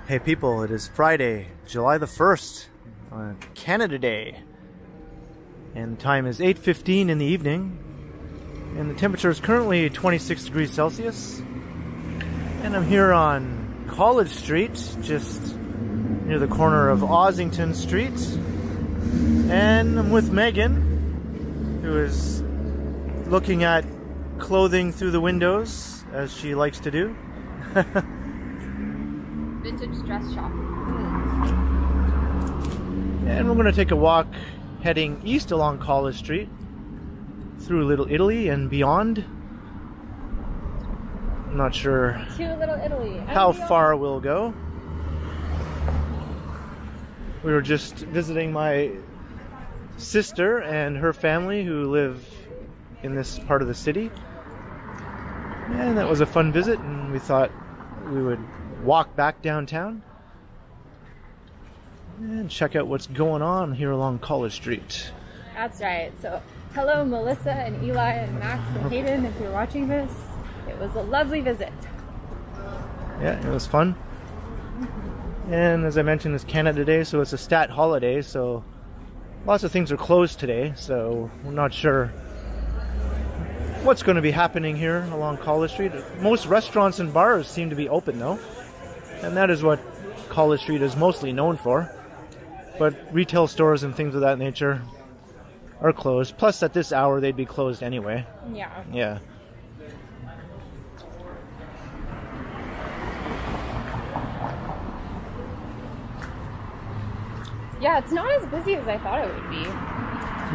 Hey people, it is Friday, July the 1st, Canada Day, and the time is 8:15 in the evening, and the temperature is currently 26 degrees Celsius, and I'm here on College Street, just near the corner of Ossington Street, and I'm with Megan, who is looking at clothing through the windows, as she likes to do. Vintage dress shop. And we're going to take a walk heading east along College Street through Little Italy and beyond. I'm not sure To Little Italy. how far we'll go. We were just visiting my sister and her family who live in this part of the city. And that was a fun visit, and we thought we would walk back downtown and check out what's going on here along College Street. That's right. So, hello Melissa and Eli and Max and Hayden, if you're watching this. It was a lovely visit. Yeah, it was fun. And as I mentioned, it's Canada Day, so it's a stat holiday, so lots of things are closed today, so we're not sure what's going to be happening here along College Street. Most restaurants and bars seem to be open though, and that is what College Street is mostly known for. But retail stores and things of that nature are closed. Plus, at this hour, they'd be closed anyway. Yeah. Yeah. Yeah, it's not as busy as I thought it would be.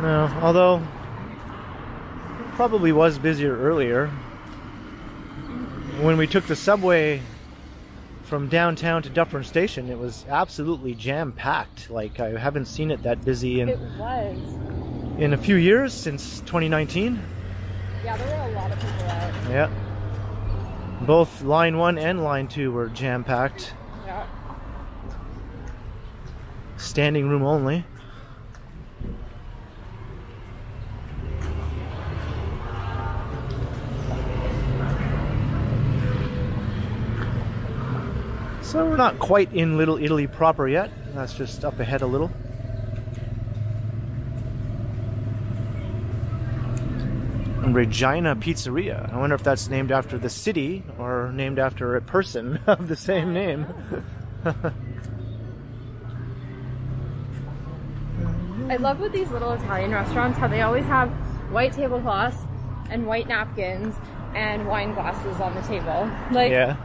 No, although it probably was busier earlier. When we took the subway from downtown to Dufferin Station, it was absolutely jam-packed. Like, I haven't seen it that busy in a few years, since 2019. Yeah, there were a lot of people out. Yeah. Both Line 1 and Line 2 were jam-packed. Yeah. Standing room only. So we're not quite in Little Italy proper yet. That's just up ahead a little. And Regina Pizzeria. I wonder if that's named after the city or named after a person of the same name. I love with these little Italian restaurants how they always have white tablecloths and white napkins and wine glasses on the table. Like, yeah.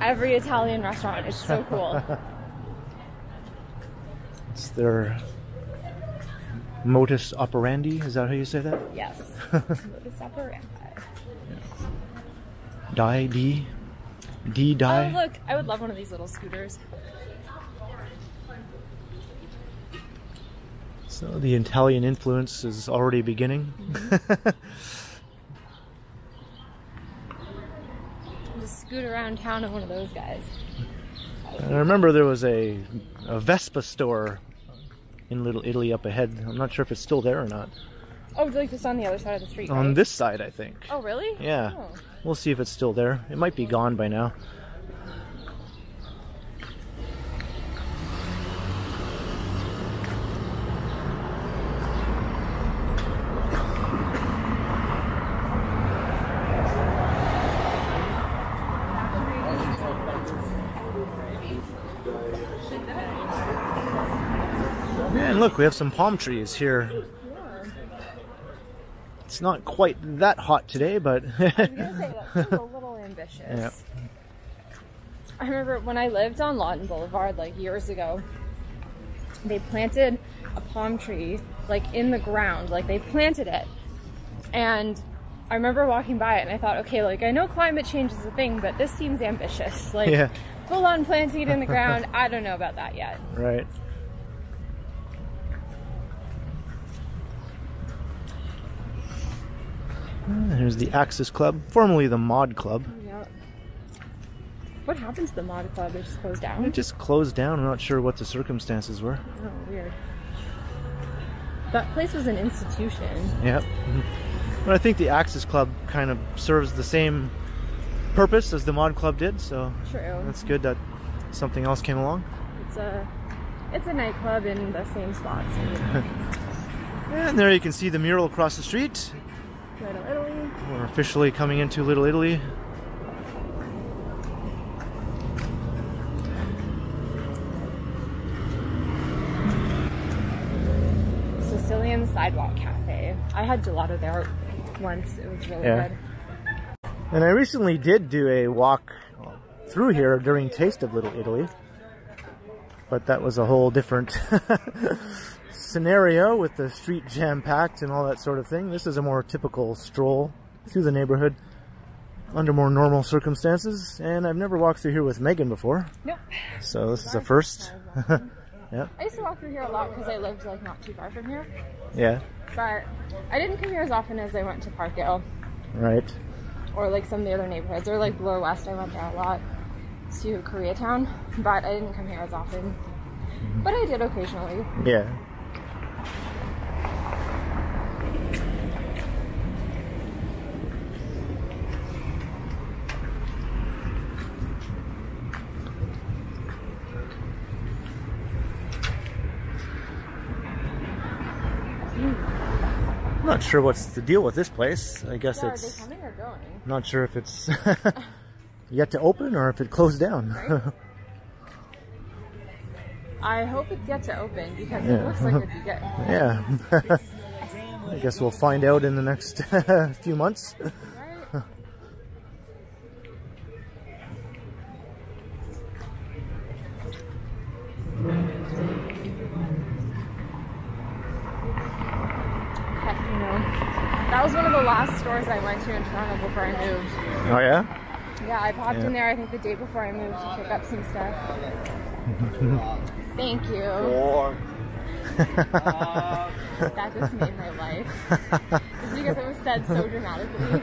Every Italian restaurant is so cool. It's their modus operandi. Is that how you say that? Yes. Modus operandi. Die. Oh, look. I would love one of these little scooters. So the Italian influence is already beginning. Mm-hmm. Just scoot around town in one of those guys. I remember there was a Vespa store in Little Italy up ahead. I'm not sure if it's still there or not. Oh, like just on the other side of the street, right? On this side, I think. Oh, really? Yeah. Oh. We'll see if it's still there. It might be gone by now. And look, we have some palm trees here. It's not quite that hot today, but I was gonna say that feels a little ambitious. Yeah. I remember when I lived on Lawton Boulevard like years ago, they planted a palm tree like in the ground, like they planted it. And I remember walking by it and I thought, okay, like I know climate change is a thing, but this seems ambitious. Like yeah. Full on planting it in the ground, I don't know about that yet. Right. Here's the Axis Club, formerly the Mod Club. Yeah. What happened to the Mod Club? It just closed down? It just closed down. I'm not sure what the circumstances were. Oh, weird. That place was an institution. Yep. But I think the Axis Club kind of serves the same purpose as the Mod Club did, so True. that's good that something else came along. It's a nightclub in the same spot. So and there you can see the mural across the street. Little Italy. We're officially coming into Little Italy. Sicilian Sidewalk Cafe. I had gelato there once. It was really good. And I recently did do a walk through here during Taste of Little Italy. But that was a whole different scenario with the street jam-packed and all that sort of thing. This is a more typical stroll through the neighborhood under more normal circumstances. And I've never walked through here with Megan before. Nope. So this is a first. Yeah. I used to walk through here a lot because I lived like not too far from here. Yeah. But I didn't come here as often as I went to Parkdale. Right. Or like some of the other neighborhoods. Or like Bloor West, I went there a lot. To Koreatown, but I didn't come here as often. But I did occasionally. Yeah. I'm not sure what's the deal with this place. I guess it's... Are they coming or going? Not sure if it's yet to open or if it closed down. Right? I hope it's yet to open because it looks like it'd be good. Yeah. I guess we'll find out in the next few months. Right. That was one of the last stores I went to in Toronto before I moved. Oh yeah? Yeah, I popped in there I think the day before I moved to pick up some stuff. Thank you. That just made my life. Just because it was said so dramatically.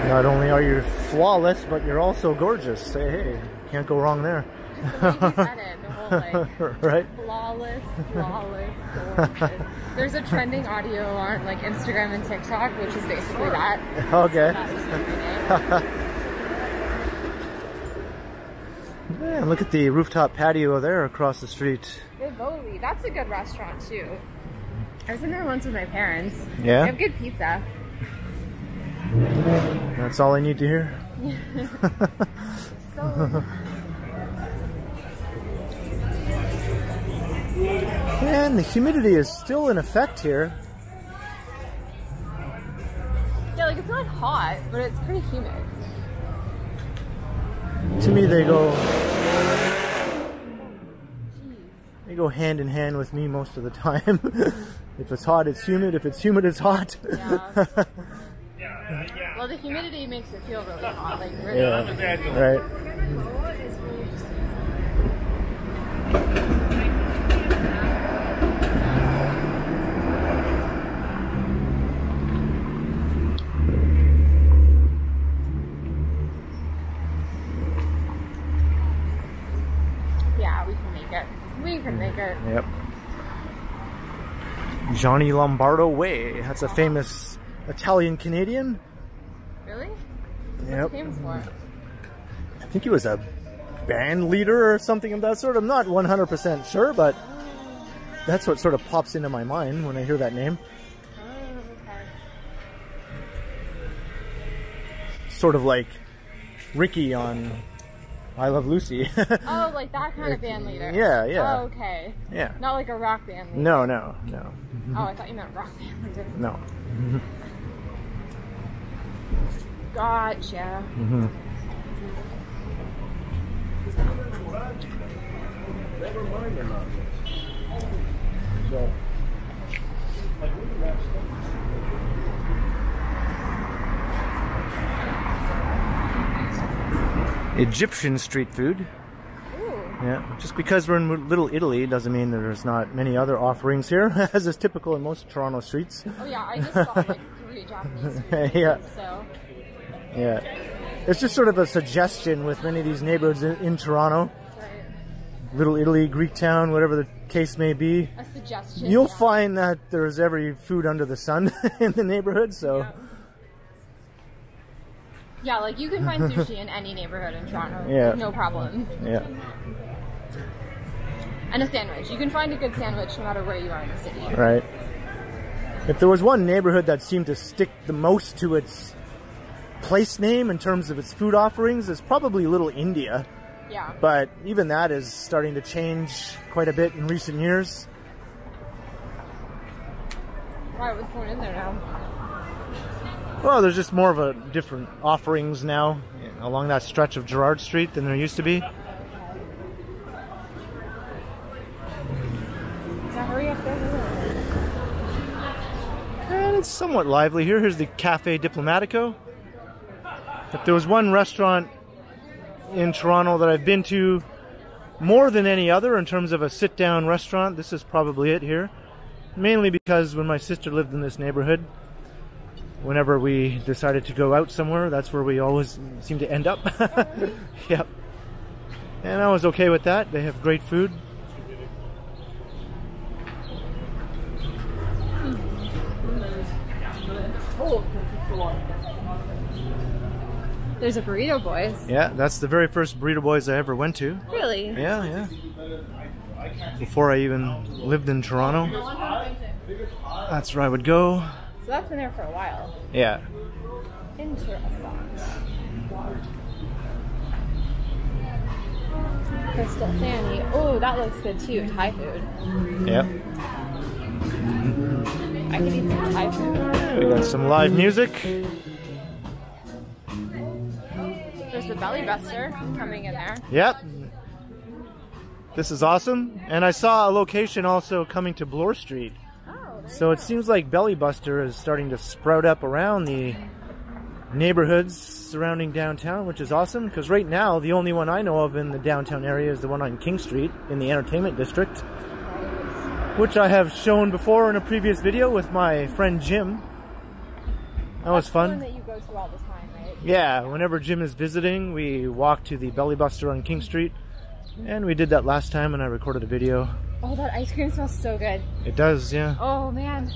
Not only are you flawless, but you're also gorgeous. Hey, can't go wrong there. You said it, the whole like, right? Flawless, gorgeous. There's a trending audio on like Instagram and TikTok, which is basically that. Okay. So Man, look at the rooftop patio there across the street. Blvd, that's a good restaurant too. I was in there once with my parents. Yeah? They have good pizza. That's all I need to hear. So... Man, the humidity is still in effect here. Yeah, like it's not hot, but it's pretty humid. To me, they go hand in hand with me most of the time. If it's hot, it's humid. If it's humid, it's hot. Yeah. Well, the humidity makes it feel really hot. Like really right. Yeah, we can make it. We can make it. Yep. Johnny Lombardo Way. That's a famous Italian-Canadian. Really? Yep. What's he famous for? I think he was a band leader or something of that sort. I'm not 100% sure, but that's what sort of pops into my mind when I hear that name. Oh, okay. Sort of like Ricky on I Love Lucy. Oh, like that kind of band leader. Yeah. Oh, okay. Yeah. Not like a rock band leader. No. Oh, I thought you meant rock band leader. No. Gotcha. Never mind or not. So, Egyptian street food. Ooh. Yeah, just because we're in Little Italy doesn't mean that there's not many other offerings here, as is typical in most Toronto streets. Oh yeah, I just saw like 3 Japanese food Yeah. so. Yeah. It's just sort of a suggestion with many of these neighborhoods in Toronto. Right. Little Italy, Greek town, whatever the case may be. A suggestion. You'll find that there's every food under the sun in the neighborhood, so. Yeah, like you can find sushi in any neighborhood in Toronto. Yeah. No problem. Yeah. And a sandwich. You can find a good sandwich no matter where you are in the city. Right. If there was one neighborhood that seemed to stick the most to its place name in terms of its food offerings, it's probably Little India. Yeah. But even that is starting to change quite a bit in recent years. Why? What's going in there now? Well, there's just more of a different offerings now along that stretch of Gerrard Street than there used to be. So hurry up there. And it's somewhat lively here. Here's the Cafe Diplomatico. If there was one restaurant in Toronto that I've been to more than any other in terms of a sit-down restaurant, this is probably it here. Mainly because when my sister lived in this neighborhood, whenever we decided to go out somewhere, that's where we always seem to end up. Yep. And I was okay with that. They have great food. There's a Burrito Boys. Yeah, that's the very first Burrito Boys I ever went to. Really? Yeah, yeah. Before I even lived in Toronto. That's where I would go. So that's been there for a while. Yeah. Interesting. Crystal Fanny. Oh, that looks good too. Thai food. Yep. I could eat some Thai food. We got some live music. There's the Belly Buster coming in there. Yep. This is awesome. And I saw a location also coming to Bloor Street. So it seems like Belly Buster is starting to sprout up around the neighborhoods surrounding downtown, which is awesome, because right now the only one I know of in the downtown area is the one on King Street in the entertainment district, which I have shown before in a previous video with my friend Jim. That was fun. That's the one that you go to all the time, right? Yeah, whenever Jim is visiting, we walk to the Belly Buster on King Street, and we did that last time and I recorded a video. Oh, that ice cream smells so good. It does, yeah. Oh man,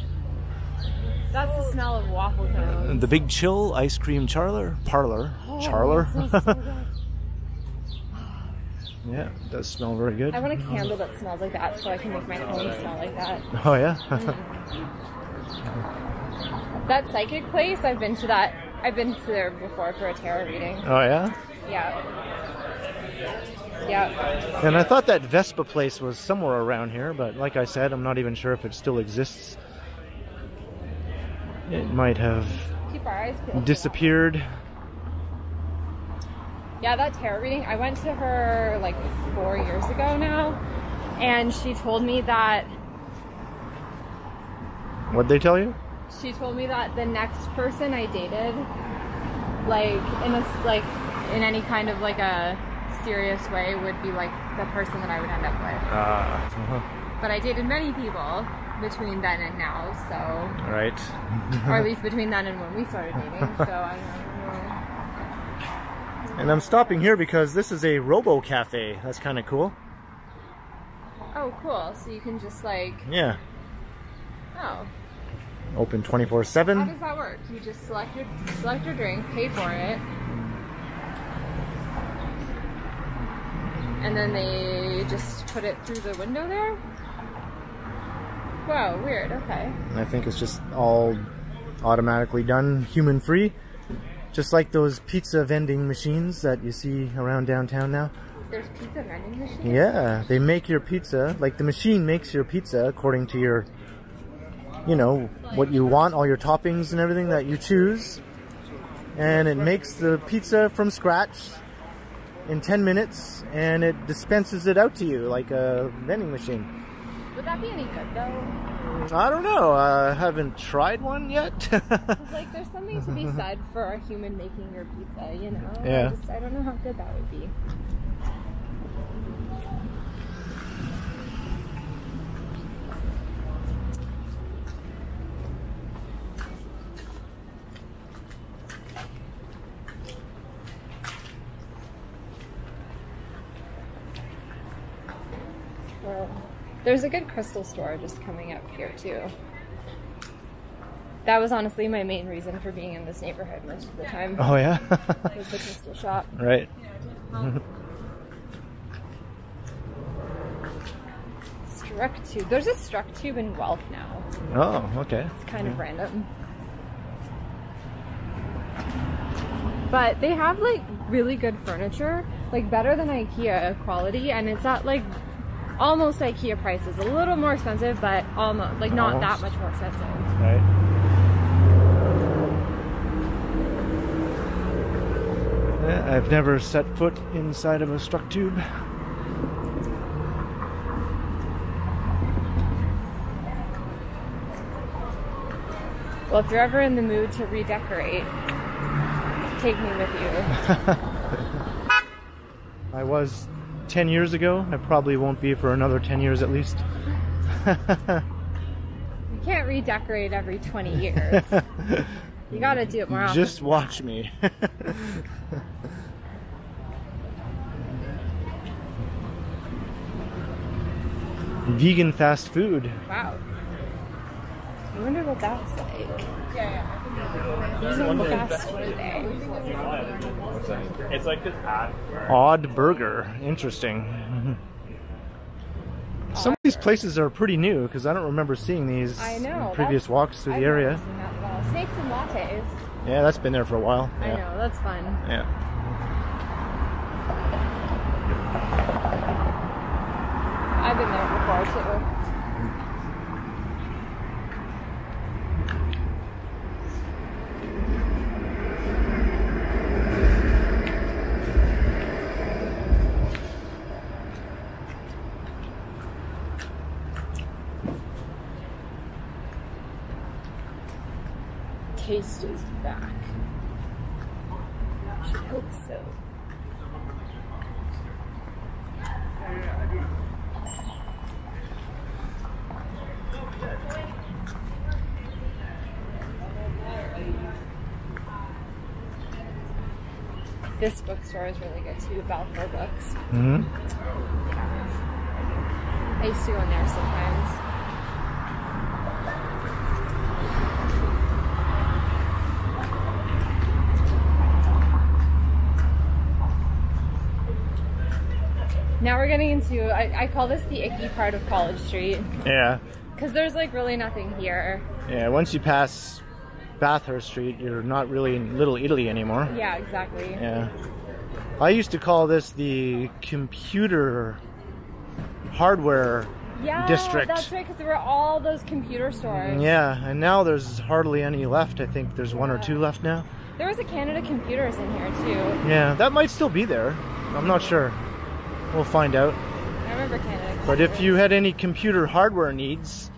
that's the smell of waffle cones. The Big Chill Ice Cream Parlor. Oh, Charler. that smells so good. Yeah, it does smell very good. I want a candle that smells like that so I can make my home smell like that. Oh yeah. That psychic place, I've been to that. I've been to there before for a tarot reading. Oh yeah. Yeah. Yeah. And I thought that Vespa place was somewhere around here, but like I said, I'm not even sure if it still exists. It might have Keep our eyes peeled. disappeared. Yeah, that tarot reading, I went to her like 4 years ago now, and she told me that... What'd they tell you? She told me that the next person I dated, like in any kind of like a serious way, would be like the person that I would end up with. But I dated many people between then and now, so... Right. or at least between then and when we started dating, so I don't know. And I'm stopping here because this is a Robo Cafe. That's kind of cool. Oh, cool. So you can just like... Yeah. Oh. Open How 24/7. does that work? You just select your drink, pay for it, and then they just put it through the window there? Wow, weird, okay. I think it's just all automatically done, human free. Just like those pizza vending machines that you see around downtown now. There's pizza vending machines? Yeah, they make your pizza, like the machine makes your pizza according to your, you know, what you want, all your toppings and everything that you choose. And it makes the pizza from scratch in 10 minutes and it dispenses it out to you like a vending machine. Would that be any good though? I don't know, I haven't tried one yet. Like there's something to be said for a human making your pizza, you know? Yeah. I don't know how good that would be. Well, there's a good crystal store just coming up here too. That was honestly my main reason for being in this neighborhood most of the time. Oh yeah? Was the crystal shop. Right. Struck tube. There's a struck tube in Guelph now. Oh, okay. It's kind of random. But they have like really good furniture, like better than IKEA quality, and it's at like almost IKEA prices. A little more expensive, but almost like not that much more expensive. Right. Yeah, I've never set foot inside of a struck tube. Well, if you're ever in the mood to redecorate, take me with you. I was 10 years ago. I probably won't be for another 10 years at least. You can't redecorate every 20 years. You gotta do it more often. Just watch me. Vegan fast food. Wow. I wonder what that's like. Fast food day. It's like this ad. Odd burger. Interesting. Some of these places are pretty new because I don't remember seeing these in previous walks through the area. I've never seen that at all. Snakes and lattes. Yeah, that's been there for a while. I know, that's fun. Yeah. I've been there before too. Taste is back. I should hope so. This bookstore is really good too, Balfour Books. Mm-hmm. I used to go in there sometimes. Now we're getting into, I call this the icky part of College Street. Yeah. Because there's like really nothing here. Yeah, once you pass Bathurst Street, you're not really in Little Italy anymore. Yeah, exactly. Yeah. I used to call this the computer hardware district. Yeah, that's right, because there were all those computer stores. Yeah, and now there's hardly any left. I think there's one or two left now. There was a Canada Computers in here too. Yeah, that might still be there. I'm not sure. We'll find out. I remember Canada Computers. But if you had any computer hardware needs,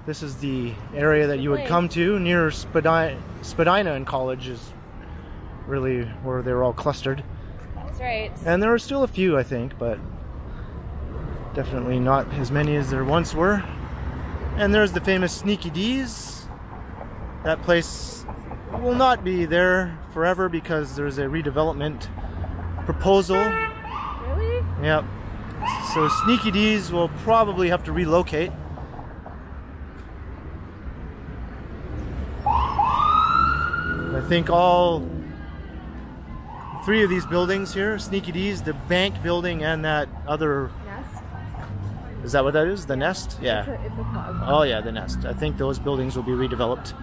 this is the area that you would come to. Near Spadina and College is really where they were all clustered. That's right. And there are still a few, I think, but definitely not as many as there once were. And there's the famous Sneaky D's. That place will not be there forever because there's a redevelopment proposal. Really? Yep. So Sneaky D's will probably have to relocate. I think all three of these buildings here, Sneaky D's, the bank building, and that other... Nest? Is that what that is? The Nest? Yeah. It's a club. Oh yeah, the Nest. I think those buildings will be redeveloped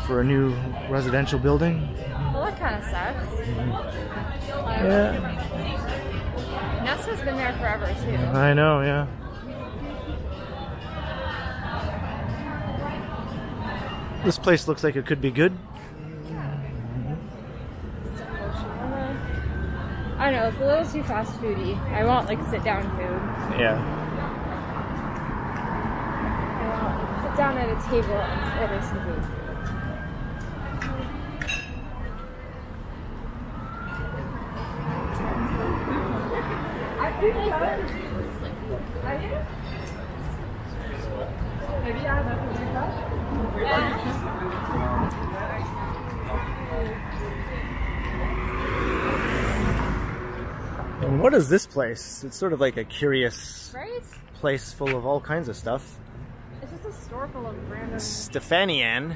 for a new residential building. Well, that kind of sucks. Yeah. Nest has been there forever too. I know, yeah. This place looks like it could be good. I don't know, it's a little too fast foody. I want like sit down food. Yeah. I want to sit down at a table and order some food. And what is this place? It's sort of like a curious Right? place full of all kinds of stuff. It's just is a store full of random... Stephanian.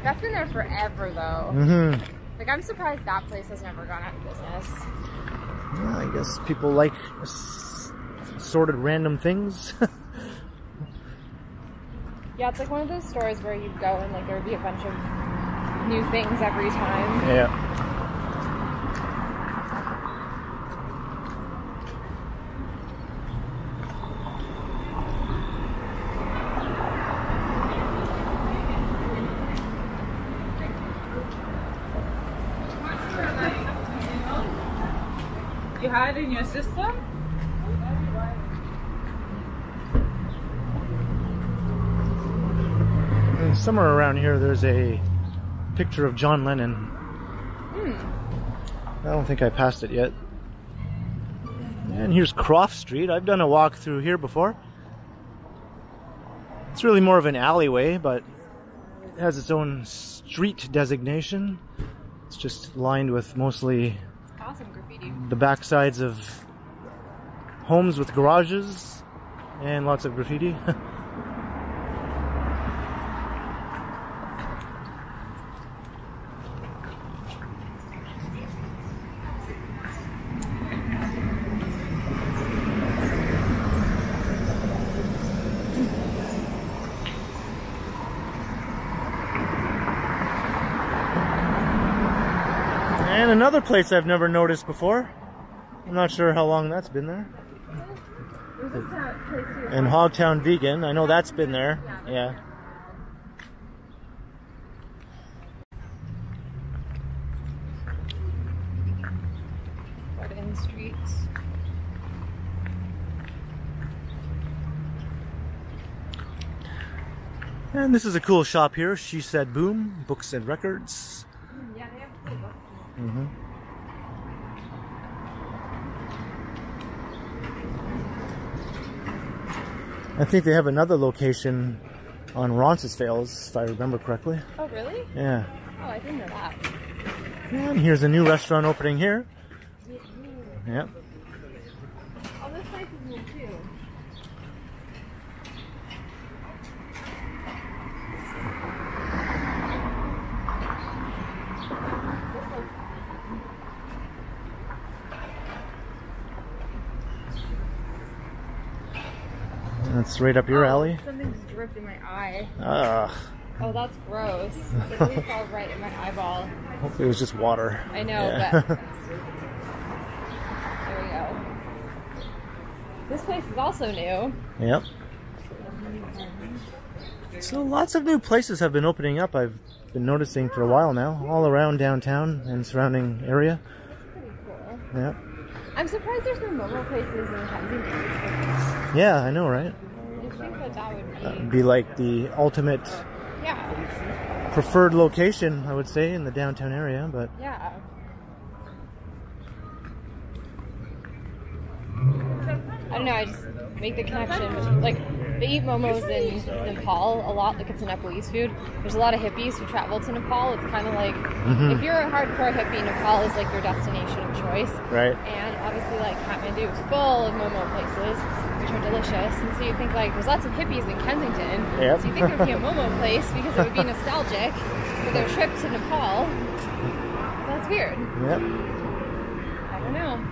That's been there forever, though. Mm-hmm. Like, I'm surprised that place has never gone out of business. Well, I guess people like assorted random things. Yeah, it's like one of those stores where you go and like there would be a bunch of new things every time. Yeah. You had it in your system? And somewhere around here there's a picture of John Lennon. I don't think I passed it yet. And here's Croft Street. I've done a walk through here before. It's really more of an alleyway, but it has its own street designation. It's just lined with mostly Awesome graffiti. the backsides of homes with garages and lots of graffiti. And another place I've never noticed before. I'm not sure how long that's been there. And Hogtown Vegan, I know that's been there. Yeah. Right in the streets. And this is a cool shop here. She Said Boom, books and records. Yeah, they have cool books. Mm-hmm. I think they have another location on Roncesvalles, if I remember correctly. Oh, really? Yeah. Oh, I didn't know that. And here's a new restaurant opening here. Yep. Oh, this place is new too. That's right up your alley. Something just dripped in my eye. Ugh. Oh, that's gross. It really fell right in my eyeball. Hopefully it was just water. I know, Yeah. but there we go. This place is also new. Yep. So lots of new places have been opening up. I've been noticing for a while now, all around downtown and surrounding area. Pretty cool. Yep. I'm surprised there's no Momo places in Kensington. Yeah, I know, right? I think that would be... It'd be like the ultimate yeah. preferred location, I would say, in the downtown area, but Yeah. I don't know, I just make the connection between, like, they eat momos in Nepal a lot, like it's a Nepalese food. There's a lot of hippies who travel to Nepal. It's kind of like, if you're a hardcore hippie, Nepal is like your destination of choice. right. And obviously, like, Kathmandu is full of momo places, which are delicious. And so you think, like, there's lots of hippies in Kensington. Yep. So you think there would be a momo place because it would be nostalgic for their trip to Nepal. That's weird. Yep. I don't know.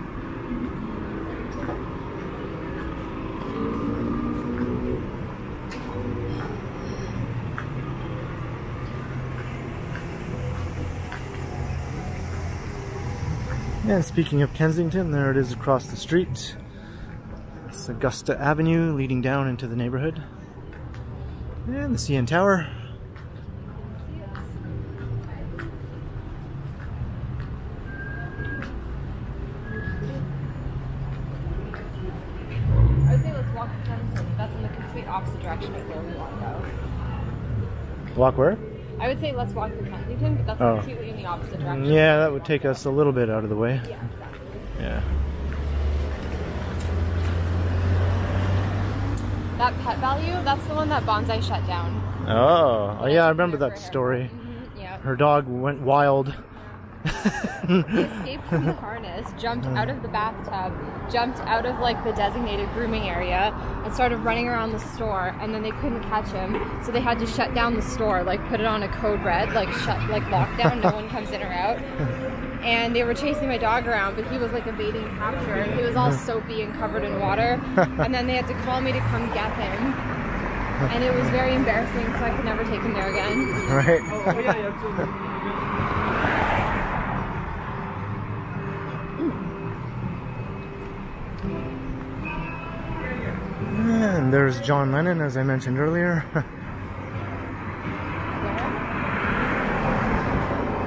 And speaking of Kensington, there it is across the street. It's Augusta Avenue leading down into the neighborhood. And the CN Tower. I would say let's walk to Kensington. That's in the complete opposite direction of where we want to go. Walk where? I would say let's walk to Kensington, but that's completely in the opposite direction. Yeah, that would take us a little bit out of the way. Yeah, exactly. Yeah. That Pet Value, that's the one that Bonsai shut down. Oh, yeah, I remember For that her. story. Yeah. Her dog went wild He escaped from the harness, jumped out of the bathtub, jumped out of like the designated grooming area, and started running around the store. And then they couldn't catch him, so they had to shut down the store, like put it on a code red, like lockdown, no one comes in or out. And they were chasing my dog around, but he was like evading capture. He was all soapy and covered in water. And then they had to call me to come get him. And it was very embarrassing, so I could never take him there again. Right. And there's John Lennon, as I mentioned earlier.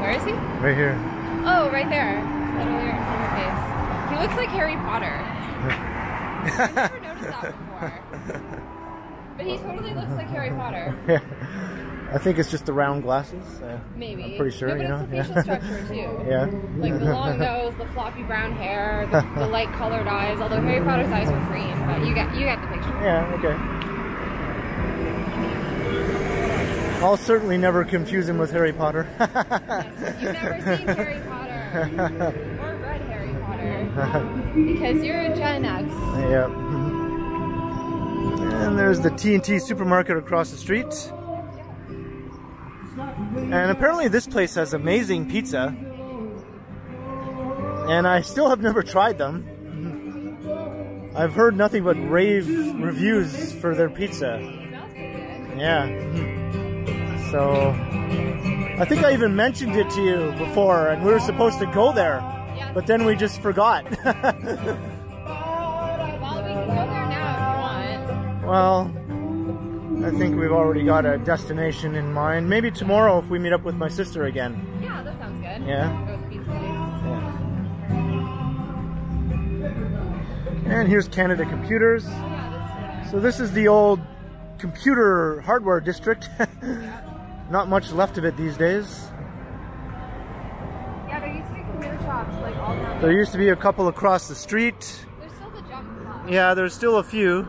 Where is he? Right here. Oh, right there. Literally right in front of my face. He looks like Harry Potter. I've never noticed that before. But he totally looks like Harry Potter. Yeah. I think it's just the round glasses. Maybe. I'm pretty sure, no, but it's the facial structure too. Yeah. Like the long nose, the floppy brown hair, the light colored eyes. Although Harry Potter's eyes were green, but you got the picture. Yeah, okay. I'll certainly never confuse him with Harry Potter. Yes, you've never seen Harry Potter or read Harry Potter because you're a Gen X. Yeah. And there's the T&T supermarket across the street. And apparently this place has amazing pizza. And I still have never tried them. I've heard nothing but rave reviews for their pizza. Yeah. So I think I even mentioned it to you before, and we were supposed to go there, but then we just forgot. Well, we can go there now if you want. Well, I think we've already got a destination in mind. Maybe tomorrow if we meet up with my sister again. Yeah, that sounds good. Yeah. Go to the pizza place. Yeah. And here's Canada Computers. So this is the old computer hardware district. Not much left of it these days. Yeah, there used to be computer shops like all down There used to be a couple across the street. There's still the jump shop. Yeah, there's still a few.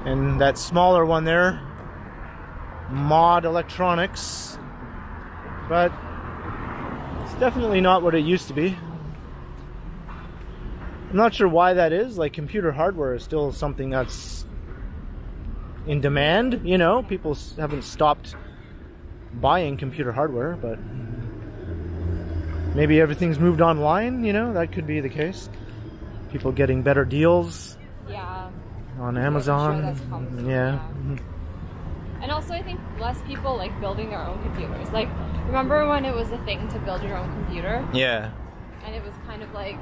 And that smaller one there, Mod Electronics. But it's definitely not what it used to be. I'm not sure why that is. Like, computer hardware is still something that's in demand, you know. People haven't stopped buying computer hardware, but maybe everything's moved online, you know. That could be the case. People getting better deals. Yeah. On Amazon. I'm sure that's possible, yeah. And also I think less people like building their own computers. Like, remember when it was a thing to build your own computer? Yeah. And it was kind of like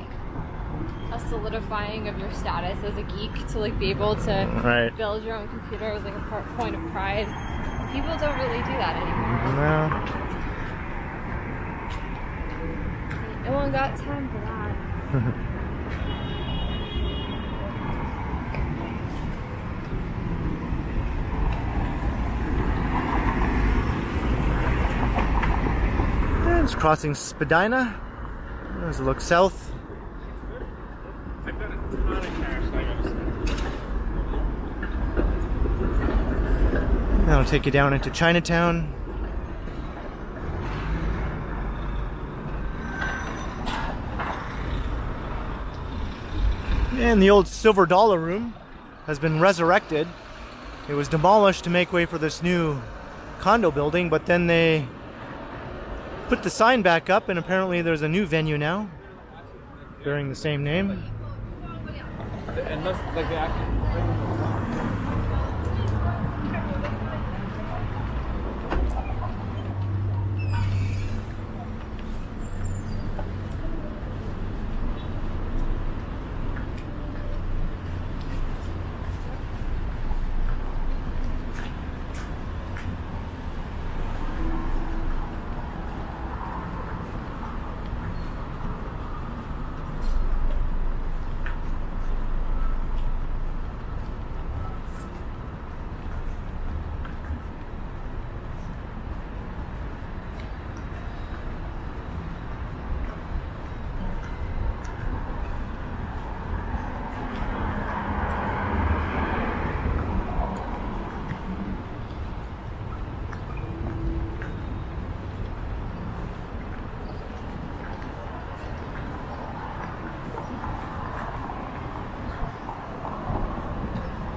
a solidifying of your status as a geek to like be able to build your own computer. It was like a point of pride. People don't really do that anymore. No. No one got time for that. It's crossing Spadina. Let's look south. That'll take you down into Chinatown. And the old Silver Dollar Room has been resurrected. It was demolished to make way for this new condo building, but then they put the sign back up, and apparently there's a new venue now bearing the same name. And that's like the actual.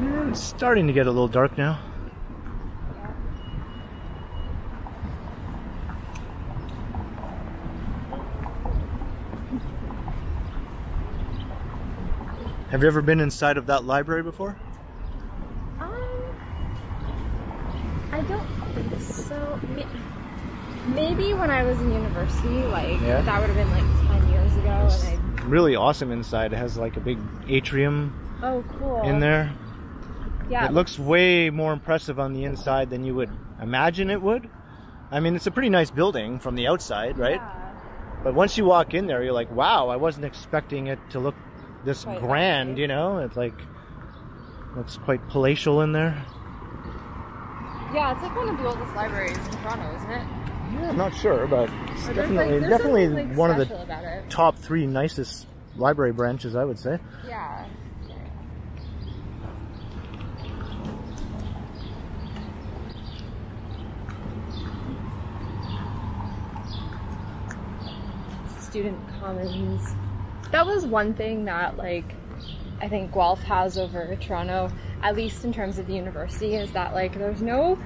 And it's starting to get a little dark now. Have you ever been inside of that library before? I don't think so. Maybe when I was in university, like that would have been like 10 years ago. It's really awesome inside. It has like a big atrium. Oh, cool. In there. Yeah. It looks way more impressive on the inside than you would imagine it would. I mean, it's a pretty nice building from the outside, right? Yeah. But once you walk in there, you're like, wow, I wasn't expecting it to look this quite grand, nice. You know? It's like, looks quite palatial in there. Yeah, it's like one of the oldest libraries in Toronto, isn't it? Yeah, I'm not sure, but it's definitely like one of the top 3 nicest library branches, I would say. Yeah. Student Commons. That was one thing that, like, I think Guelph has over Toronto, at least in terms of the university, is that, like, there's no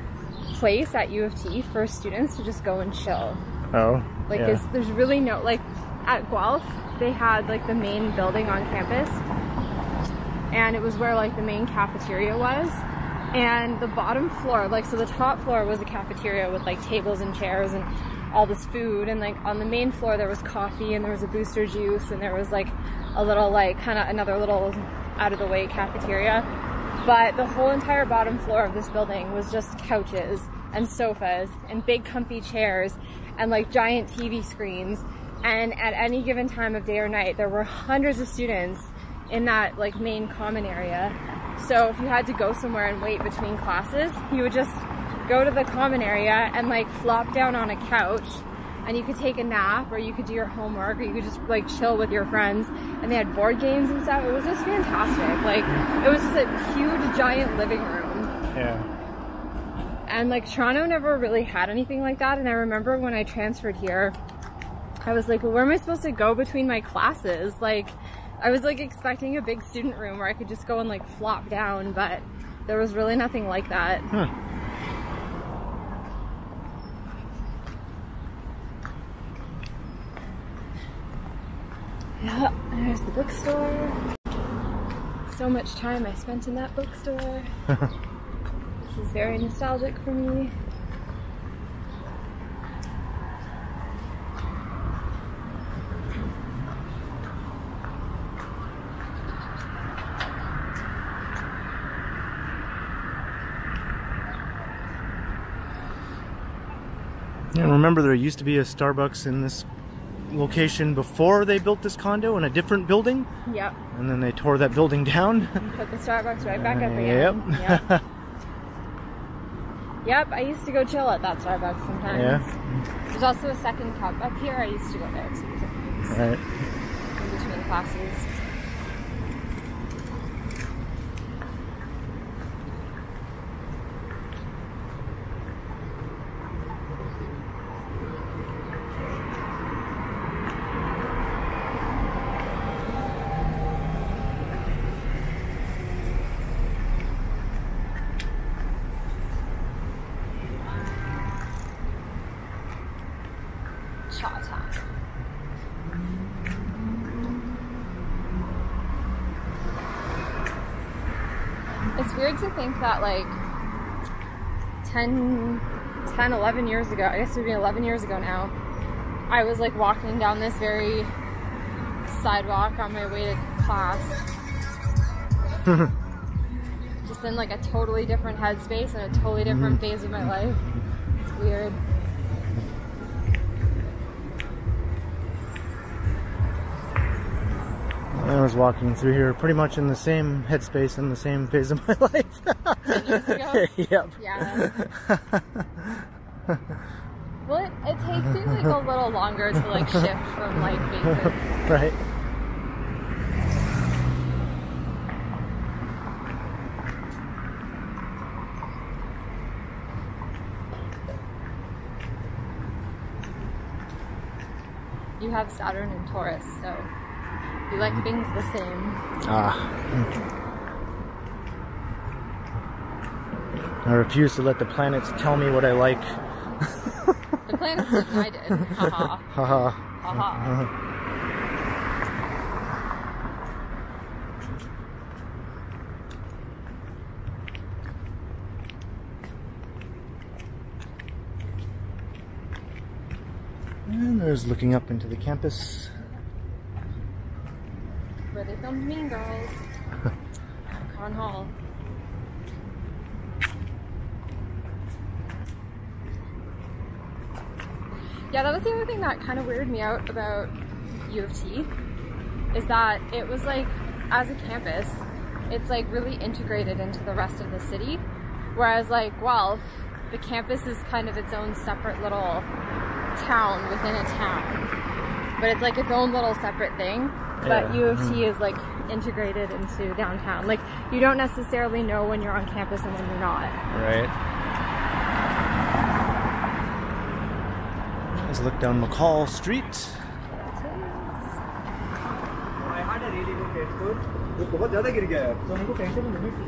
place at U of T for students to just go and chill. Oh, like, there's really no, like, at Guelph, they had, like, the main building on campus, and it was where, like, the main cafeteria was, and the bottom floor, like, so the top floor was a cafeteria with, like, tables and chairs and all this food, and, like, on the main floor there was coffee, and there was a booster juice, and there was, like, a little, like, kind of another little out-of-the-way cafeteria. But the whole entire bottom floor of this building was just couches and sofas and big comfy chairs and, like, giant TV screens. And at any given time of day or night, there were hundreds of students in that, like, main common area. So if you had to go somewhere and wait between classes, you would just go to the common area and, like, flop down on a couch, and you could take a nap, or you could do your homework, or you could just, like, chill with your friends. And they had board games and stuff. It was just fantastic. Like, it was just a huge, giant living room. Yeah. And, like, Toronto never really had anything like that. And I remember when I transferred here, I was like, well, where am I supposed to go between my classes? Like, I was, like, expecting a big student room where I could just go and, like, flop down, but there was really nothing like that. Huh. Yeah, there's the bookstore. So much time I spent in that bookstore. This is very nostalgic for me. Yeah, remember there used to be a Starbucks in this location before they built this condo in a different building? Yep. And then they tore that building down. And put the Starbucks right back up again. Yep. Yep, I used to go chill at that Starbucks sometimes. Yeah. There's also a second cup up here. I used to go there too. Right. In between classes. It's weird to think that, like, 10, 11 years ago, I guess it would be 11 years ago now, I was, like, walking down this very sidewalk on my way to class. Just in, like, a totally different headspace and a totally different phase of my life. It's weird. I was walking through here pretty much in the same headspace and the same phase of my life. 10 years ago? Yep. Yeah. Well, it takes you, like, a little longer to, like, shift from, like, phases. Right. You have Saturn and Taurus, so you like things the same. Ah. I refuse to let the planets tell me what I like. The planets did, I did. Haha. Haha. Haha. And there's looking up into the campus. Where they filmed Mean Girls. Con Hall. Yeah, that was the other thing that kind of weirded me out about U of T, is that it was like, as a campus, it's like really integrated into the rest of the city, whereas like, well, the campus is kind of its own separate little town within a town, but it's like its own little separate thing. But U of T is like integrated into downtown. Like, you don't necessarily know when you're on campus and when you're not. Right. Let's look down McCaul Street. I had a really good test score. वो बहुत ज़्यादा गिर गया है, तो हमको tension में नहीं थी.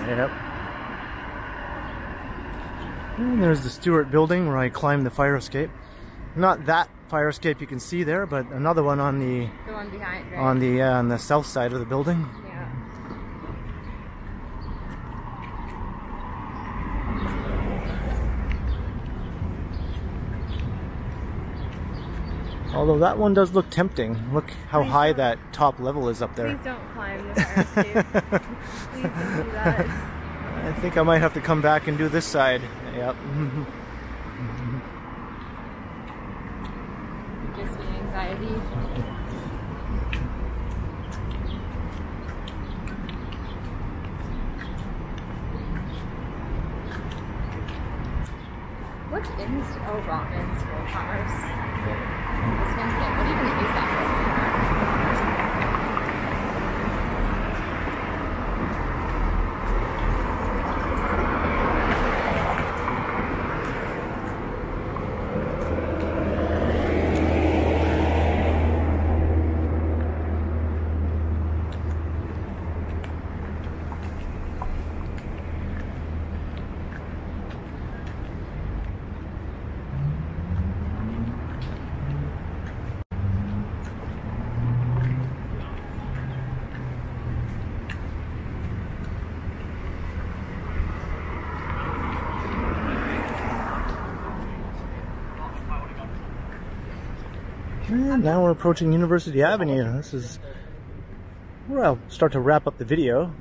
Yep. And there's the Stewart building where I climbed the fire escape. Not that fire escape you can see there, but another one on the one behind, right? on the south side of the building. Yeah. Although that one does look tempting. Look how high that top level is up there. Please don't climb the fire escape. Please don't do that. I think I might have to come back and do this side. Yep. It gives me anxiety. What's in this? Oh, Rottman school cars. This one's like, what even is that for? And now we're approaching University Avenue. This is where I'll start to wrap up the video,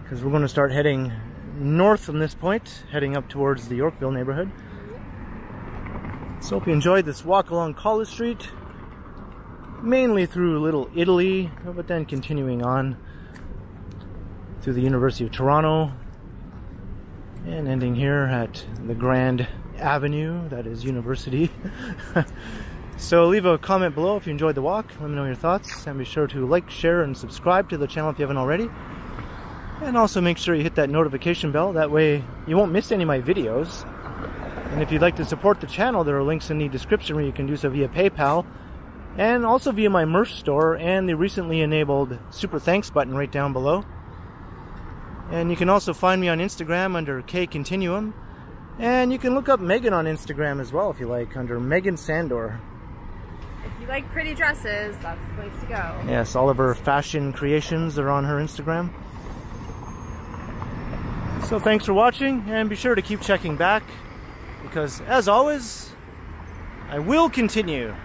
because we're going to start heading north from this point, heading up towards the Yorkville neighborhood. So hope you enjoyed this walk along College Street, mainly through Little Italy, but then continuing on through the University of Toronto and ending here at the Grand Avenue, that is University. So leave a comment below if you enjoyed the walk. Let me know your thoughts, and be sure to like, share, and subscribe to the channel if you haven't already. And also make sure you hit that notification bell, that way you won't miss any of my videos. And if you'd like to support the channel, there are links in the description where you can do so via PayPal, and also via my merch store and the recently enabled Super Thanks button right down below. And you can also find me on Instagram under KContinuum, and you can look up Meghan on Instagram as well if you like, under Meghan Sandor. If you like pretty dresses, that's the place to go. Yes, all of her fashion creations are on her Instagram. So thanks for watching, and be sure to keep checking back, because as always, I will continue.